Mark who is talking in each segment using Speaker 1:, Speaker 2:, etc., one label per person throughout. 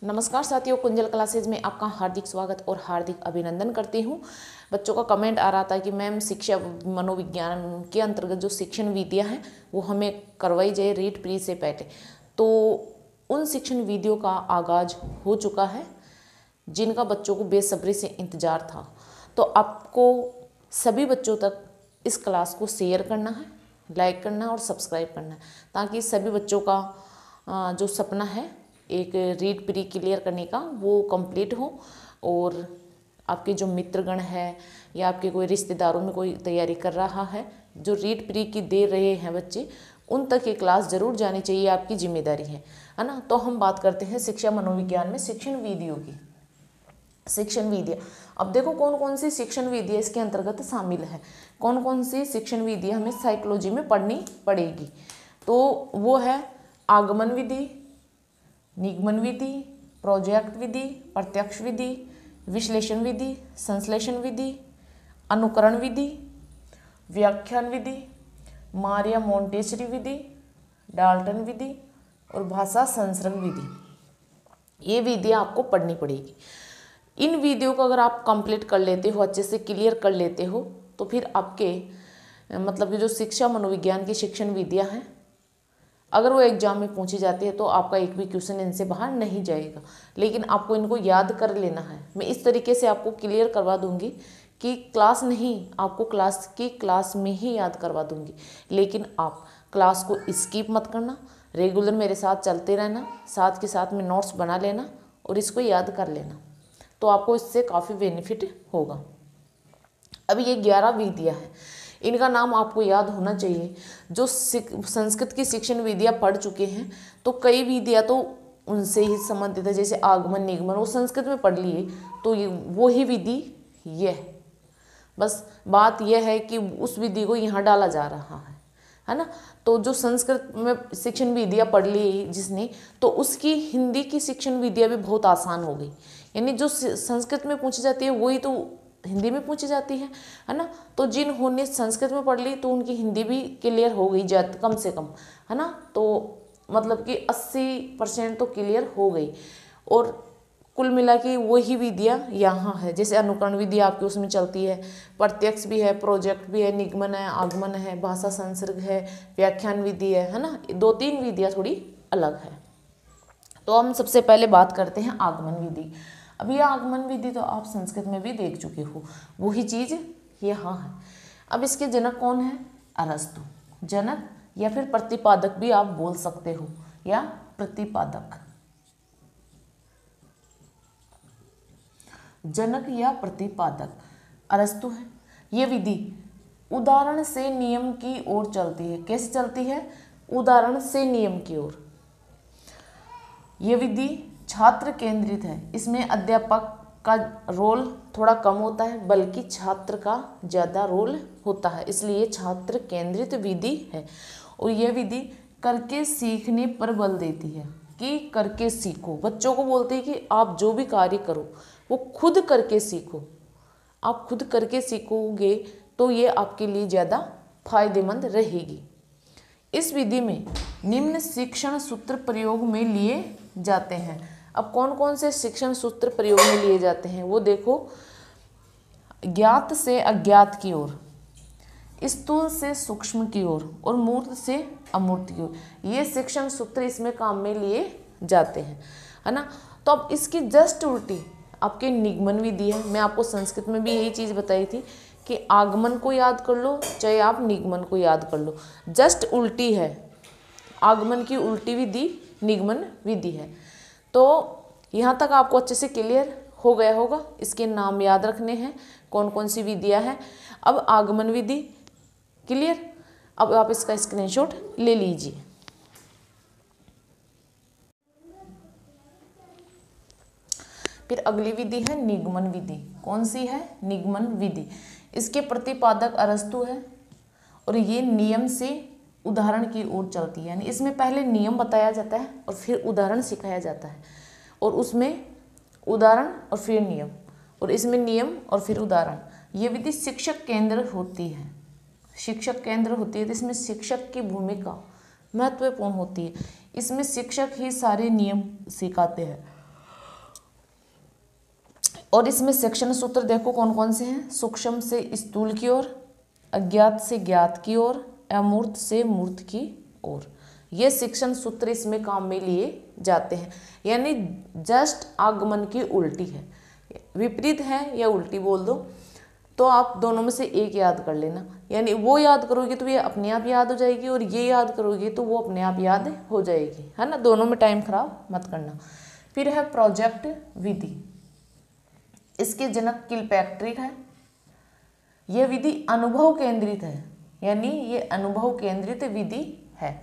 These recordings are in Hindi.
Speaker 1: नमस्कार साथियों, कुंजल क्लासेज में आपका हार्दिक स्वागत और हार्दिक अभिनंदन करती हूँ। बच्चों का कमेंट आ रहा था कि मैम शिक्षा मनोविज्ञान के अंतर्गत जो शिक्षण विधियाँ हैं वो हमें करवाई जाए रीट प्री से पहले। तो उन शिक्षण विधियों का आगाज हो चुका है जिनका बच्चों को बेसब्री से इंतज़ार था। तो आपको सभी बच्चों तक इस क्लास को शेयर करना है, लाइक करना है और सब्सक्राइब करना है, ताकि सभी बच्चों का जो सपना है एक रीड प्री क्लियर करने का वो कंप्लीट हो। और आपके जो मित्रगण है या आपके कोई रिश्तेदारों में कोई तैयारी कर रहा है जो रीड प्री की दे रहे हैं बच्चे, उन तक ये क्लास ज़रूर जानी चाहिए, आपकी जिम्मेदारी है ना। तो हम बात करते हैं शिक्षा मनोविज्ञान में शिक्षण विधियों की। शिक्षण विधियाँ, अब देखो कौन कौन सी शिक्षण विधियाँ इसके अंतर्गत शामिल है, कौन कौन सी शिक्षण विधियाँ हमें साइकोलॉजी में पढ़नी पड़ेगी। तो वो है आगमन विधि, निगमन विधि, प्रोजेक्ट विधि, प्रत्यक्ष विधि, विश्लेषण विधि, संश्लेषण विधि, अनुकरण विधि, व्याख्यान विधि, मारिया मोंटेसरी विधि, डाल्टन विधि और भाषा संसर्ग विधि। ये विधियाँ आपको पढ़नी पड़ेगी। इन विधियों को अगर आप कंप्लीट कर लेते हो, अच्छे से क्लियर कर लेते हो, तो फिर आपके मतलब जो शिक्षा मनोविज्ञान की शिक्षण विधियाँ हैं, अगर वो एग्जाम में पूछी जाती है तो आपका एक भी क्वेश्चन इनसे बाहर नहीं जाएगा। लेकिन आपको इनको याद कर लेना है। मैं इस तरीके से आपको क्लियर करवा दूंगी कि क्लास नहीं, आपको क्लास में ही याद करवा दूंगी। लेकिन आप क्लास को स्किप मत करना, रेगुलर मेरे साथ चलते रहना, साथ के साथ में नोट्स बना लेना और इसको याद कर लेना, तो आपको इससे काफ़ी बेनिफिट होगा। अब ये 11 विधियाँ हैं, इनका नाम आपको याद होना चाहिए। जो संस्कृत की शिक्षण विधियाँ पढ़ चुके हैं तो कई विधियाँ तो उनसे ही संबंधित है, जैसे आगमन निगमन वो संस्कृत में पढ़ लिए, तो ये वो ही विधि ये है। बस बात यह है कि उस विधि को यहाँ डाला जा रहा है ना। तो जो संस्कृत में शिक्षण विधियाँ पढ़ ली जिसने, तो उसकी हिंदी की शिक्षण विधियाँ भी बहुत आसान हो गई। यानी जो संस्कृत में पूछी जाती है वही तो हिंदी में पूछी जाती है ना। तो जिन्होंने संस्कृत में पढ़ ली तो उनकी हिंदी भी क्लियर हो गई कम से कम, है ना। तो मतलब कि 80% तो क्लियर हो गई। और कुल मिला के वही विधियाँ यहाँ है, जैसे अनुकरण विधि आपकी उसमें चलती है, प्रत्यक्ष भी है, प्रोजेक्ट भी है, निगमन है, आगमन है, भाषा संसर्ग है, व्याख्यान विधि है ना। 2-3 विधियाँ थोड़ी अलग है। तो हम सबसे पहले बात करते हैं आगमन विधि। अब ये आगमन विधि तो आप संस्कृत में भी देख चुके हो, वही चीज़ यहाँ है। अब इसके जनक कौन है? अरस्तु। जनक या फिर प्रतिपादक भी आप बोल सकते हो, या प्रतिपादक, जनक या प्रतिपादक अरस्तु है। ये विधि उदाहरण से नियम की ओर चलती है। कैसे चलती है? उदाहरण से नियम की ओर। ये विधि छात्र केंद्रित है। इसमें अध्यापक का रोल थोड़ा कम होता है, बल्कि छात्र का ज़्यादा रोल होता है, इसलिए छात्र केंद्रित विधि है। और यह विधि करके सीखने पर बल देती है कि करके सीखो। बच्चों को बोलते हैं कि आप जो भी कार्य करो वो खुद करके सीखो। आप खुद करके सीखोगे तो ये आपके लिए ज़्यादा फायदेमंद रहेगी। इस विधि में निम्न शिक्षण सूत्र प्रयोग में लिए जाते हैं। अब कौन कौन से शिक्षण सूत्र प्रयोग में लिए जाते हैं वो देखो। ज्ञात से अज्ञात की ओर, स्थूल से सूक्ष्म की ओर और मूर्त से अमूर्त की ओर, ये शिक्षण सूत्र इसमें काम में लिए जाते हैं, है ना। तो अब इसकी जस्ट उल्टी आपके निगमन विधि है। मैं आपको संस्कृत में भी यही चीज़ बताई थी कि आगमन को याद कर लो चाहे आप निगमन को याद कर लो, जस्ट उल्टी है। आगमन की उल्टी विधि निगमन विधि है। तो यहाँ तक आपको अच्छे से क्लियर हो गया होगा। इसके नाम याद रखने हैं, कौन कौन सी विधियाँ हैं। अब आगमन विधि क्लियर। अब आप इसका स्क्रीनशॉट ले लीजिए। फिर अगली विधि है निगमन विधि। कौन सी है? निगमन विधि। इसके प्रतिपादक अरस्तु है और ये नियम से उदाहरण की ओर चलती है। यानी इसमें पहले नियम बताया जाता है और फिर उदाहरण सिखाया जाता है, और उसमें उदाहरण और फिर नियम, और इसमें नियम और फिर उदाहरण। ये विधि शिक्षक केंद्र होती है। शिक्षक केंद्र होती है तो इसमें शिक्षक की भूमिका महत्वपूर्ण होती है। इसमें शिक्षक ही सारे नियम सिखाते हैं। और इसमें सेक्शन सूत्र देखो कौन कौन से हैं। सूक्ष्म से स्थूल की ओर, अज्ञात से ज्ञात की ओर, अमूर्त से मूर्त की ओर, ये शिक्षण सूत्र इसमें काम में लिए जाते हैं। यानी जस्ट आगमन की उल्टी है, विपरीत है या उल्टी बोल दो, तो आप दोनों में से एक याद कर लेना। यानी वो याद करोगे तो ये अपने आप याद हो जाएगी, और ये याद करोगे तो वो अपने आप याद हो जाएगी, है ना। दोनों में टाइम खराब मत करना। फिर है प्रोजेक्ट विधि। इसके जनक किलपैट्रिक है। यह विधि अनुभव केंद्रित है, यानी ये अनुभव केंद्रित विधि है।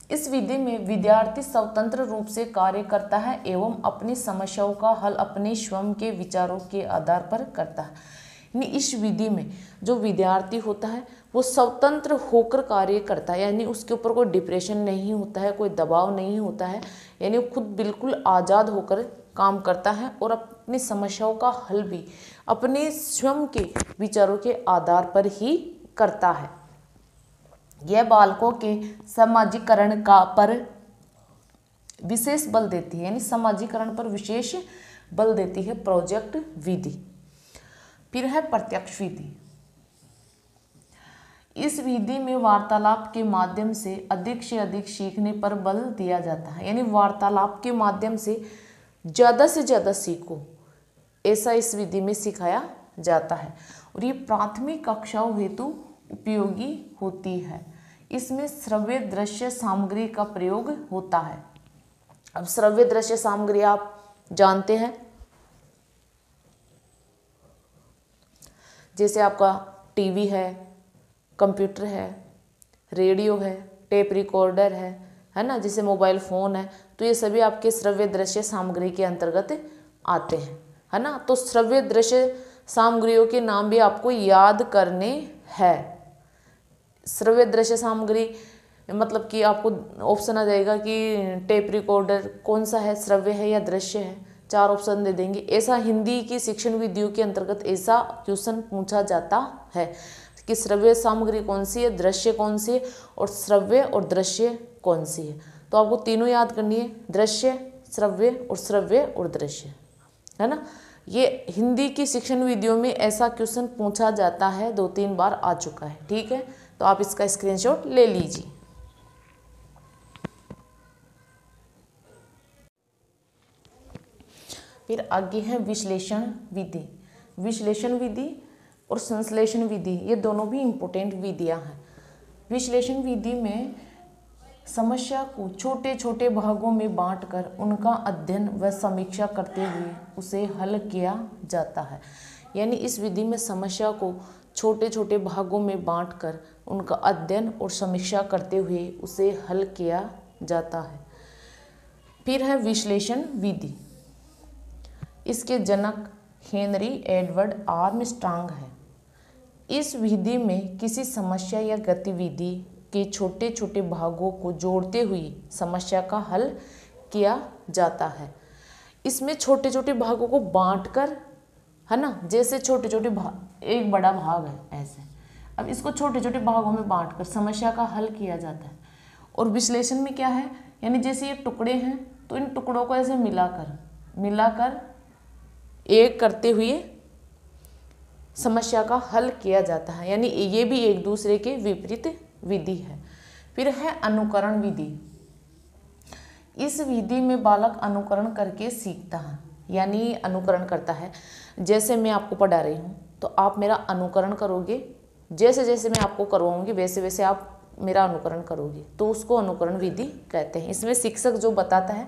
Speaker 1: इस विधि में विद्यार्थी स्वतंत्र रूप से कार्य करता है एवं अपनी समस्याओं का हल अपने स्वयं के विचारों के आधार पर करता है। यानी इस विधि में जो विद्यार्थी होता है वो स्वतंत्र होकर कार्य करता है, यानी उसके ऊपर कोई डिप्रेशन नहीं होता है, कोई दबाव नहीं होता है, यानी वो खुद बिल्कुल आज़ाद होकर काम करता है और अपनी समस्याओं का हल भी अपने स्वयं के विचारों के आधार पर ही करता है। यह बालकों के समाजीकरण पर विशेष बल देती है, यानी समाजीकरण पर विशेष बल देती है प्रोजेक्ट विधि। फिर है प्रत्यक्ष विधि। इस विधि में वार्तालाप के माध्यम से अधिक सीखने पर बल दिया जाता है, यानी वार्तालाप के माध्यम से ज़्यादा सीखो, ऐसा इस विधि में सिखाया जाता है। और ये प्राथमिक कक्षाओं हेतु उपयोगी होती है। इसमें श्रव्य दृश्य सामग्री का प्रयोग होता है। अब श्रव्य दृश्य सामग्री आप जानते हैं, जैसे आपका टीवी है, कंप्यूटर है, रेडियो है, टेप रिकॉर्डर है ना, जैसे मोबाइल फ़ोन है, तो ये सभी आपके श्रव्य दृश्य सामग्री के अंतर्गत आते हैं, है ना। तो श्रव्य दृश्य सामग्रियों के नाम भी आपको याद करने हैं। श्रव्य दृश्य सामग्री मतलब कि आपको ऑप्शन आ जाएगा कि टेप रिकॉर्डर कौन सा है, श्रव्य है या दृश्य है, 4 ऑप्शन दे देंगे। ऐसा हिंदी की शिक्षण विधियों के अंतर्गत ऐसा क्वेश्चन पूछा जाता है कि श्रव्य सामग्री कौन सी है, दृश्य कौन सी है और श्रव्य और दृश्य कौन सी है। तो आपको तीनों याद करनी है, दृश्य, श्रव्य और दृश्य, है ना। ये हिंदी की शिक्षण विधियों में ऐसा क्वेश्चन पूछा जाता है, 2-3 बार आ चुका है, ठीक है। तो आप इसका स्क्रीनशॉट ले लीजिए। फिर आगे है विश्लेषण विधि। विश्लेषण विधि और संश्लेषण विधि ये दोनों भी इम्पोर्टेंट विधियां हैं। विश्लेषण विधि में समस्या को छोटे छोटे भागों में बांटकर उनका अध्ययन व समीक्षा करते हुए उसे हल किया जाता है। यानी इस विधि में समस्या को छोटे छोटे भागों में बांटकर उनका अध्ययन और समीक्षा करते हुए उसे हल किया जाता है। फिर है विश्लेषण विधि। इसके जनक हेनरी एडवर्ड आर्मस्ट्रांग है। इस विधि में किसी समस्या या गतिविधि के छोटे छोटे भागों को जोड़ते हुए समस्या का हल किया जाता है। इसमें छोटे छोटे भागों को बांटकर, है ना, जैसे छोटे छोटे भाग, एक बड़ा भाग है ऐसे, अब इसको छोटे छोटे भागों में बांटकर समस्या का हल किया जाता है। और विश्लेषण में क्या है, यानी जैसे ये टुकड़े हैं तो इन टुकड़ों को ऐसे मिलाकर एक करते हुए समस्या का हल किया जाता है। यानी ये भी एक दूसरे के विपरीत विधि है। फिर है अनुकरण विधि। इस विधि में बालक अनुकरण करके सीखता है, यानी अनुकरण करता है। जैसे मैं आपको पढ़ा रही हूँ तो आप मेरा अनुकरण करोगे, जैसे जैसे मैं आपको करवाऊंगी वैसे वैसे आप मेरा अनुकरण करोगे, तो उसको अनुकरण विधि कहते हैं। इसमें शिक्षक जो बताता है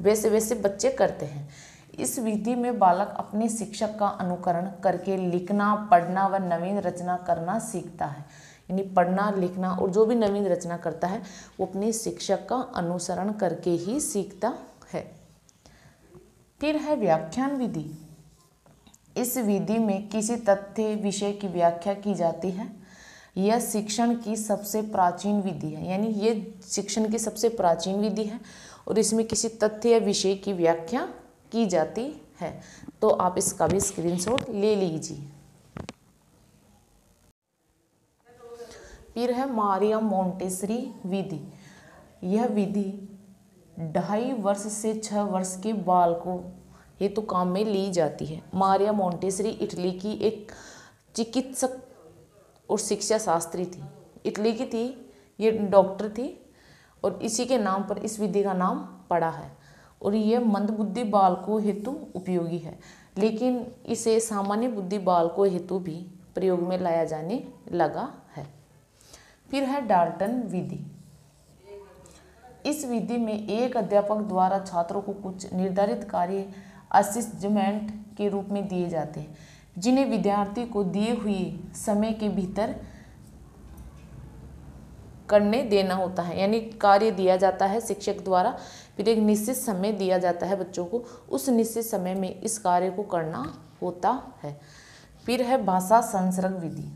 Speaker 1: वैसे वैसे बच्चे करते हैं। इस विधि में बालक अपने शिक्षक का अनुकरण करके लिखना, पढ़ना व नवीन रचना करना सीखता है। यानी पढ़ना, लिखना और जो भी नवीन रचना करता है वो अपने शिक्षक का अनुसरण करके ही सीखता है। फिर है व्याख्यान विधि। इस विधि में किसी तथ्य विषय की व्याख्या की जाती है। यह शिक्षण की सबसे प्राचीन विधि है, यानी ये शिक्षण की सबसे प्राचीन विधि है और इसमें किसी तथ्य या विषय की व्याख्या की जाती है। तो आप इसका भी स्क्रीनशॉट ले लीजिए। फिर है मारिया मोंटेसरी विधि। यह विधि 2.5 वर्ष से 6 वर्ष के बालकों हेतु काम में ली जाती है। मारिया मोंटेसरी इटली की एक चिकित्सक और शिक्षा शास्त्री थी। इटली की थी, ये डॉक्टर थी और इसी के नाम पर इस विधि का नाम पड़ा है। और यह मंदबुद्धि बालकों हेतु उपयोगी है, लेकिन इसे सामान्य बुद्धि बालकों हेतु भी प्रयोग में लाया जाने लगा है। फिर है डाल्टन विधि। इस विधि में एक अध्यापक द्वारा छात्रों को कुछ निर्धारित कार्य असाइनमेंट के रूप में दिए जाते हैं, जिन्हें विद्यार्थी को दिए हुए समय के भीतर करने देना होता है। यानी कार्य दिया जाता है शिक्षक द्वारा, फिर एक निश्चित समय दिया जाता है बच्चों को, उस निश्चित समय में इस कार्य को करना होता है। फिर है भाषा संसर्ग विधि।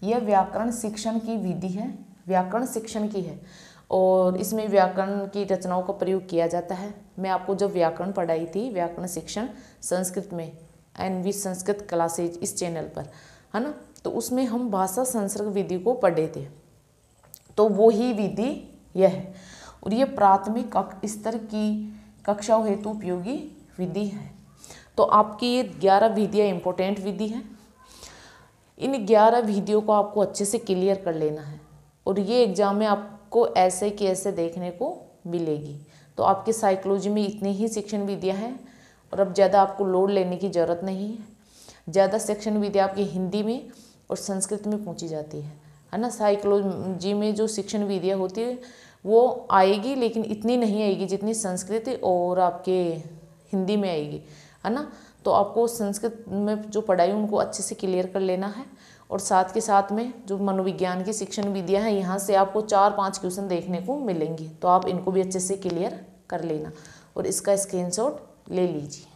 Speaker 1: यह व्याकरण शिक्षण की विधि है, व्याकरण शिक्षण की है और इसमें व्याकरण की रचनाओं का प्रयोग किया जाता है। मैं आपको जब व्याकरण पढ़ाई थी, व्याकरण शिक्षण संस्कृत में, NV संस्कृत क्लासेज इस चैनल पर, है ना, तो उसमें हम भाषा संसर्ग विधि को पढ़े थे। तो वो ही विधि यह है और ये प्राथमिक स्तर की कक्षाओं हेतु उपयोगी विधि है। तो आपकी ये 11 विधियाँ इंपॉर्टेंट विधि है। इन 11 विधियों को आपको अच्छे से क्लियर कर लेना है और ये एग्जाम में आपको ऐसे कि ऐसे देखने को मिलेगी। तो आपकी साइकोलॉजी में इतनी ही शिक्षण विधियाँ हैं और अब ज़्यादा आपको लोड लेने की ज़रूरत नहीं है। ज़्यादा शिक्षण विधियाँ आपकी हिंदी में और संस्कृत में पूछी जाती है ना। साइकोलॉजी में जो शिक्षण विधियाँ होती है वो आएगी, लेकिन इतनी नहीं आएगी जितनी संस्कृत और आपके हिंदी में आएगी, है ना। तो आपको संस्कृत में जो पढ़ाई उनको अच्छे से क्लियर कर लेना है और साथ के साथ में जो मनोविज्ञान की शिक्षण विधियाँ हैं, यहाँ से आपको 4-5 क्वेश्चन देखने को मिलेंगे, तो आप इनको भी अच्छे से क्लियर कर लेना और इसका स्क्रीनशॉट ले लीजिए।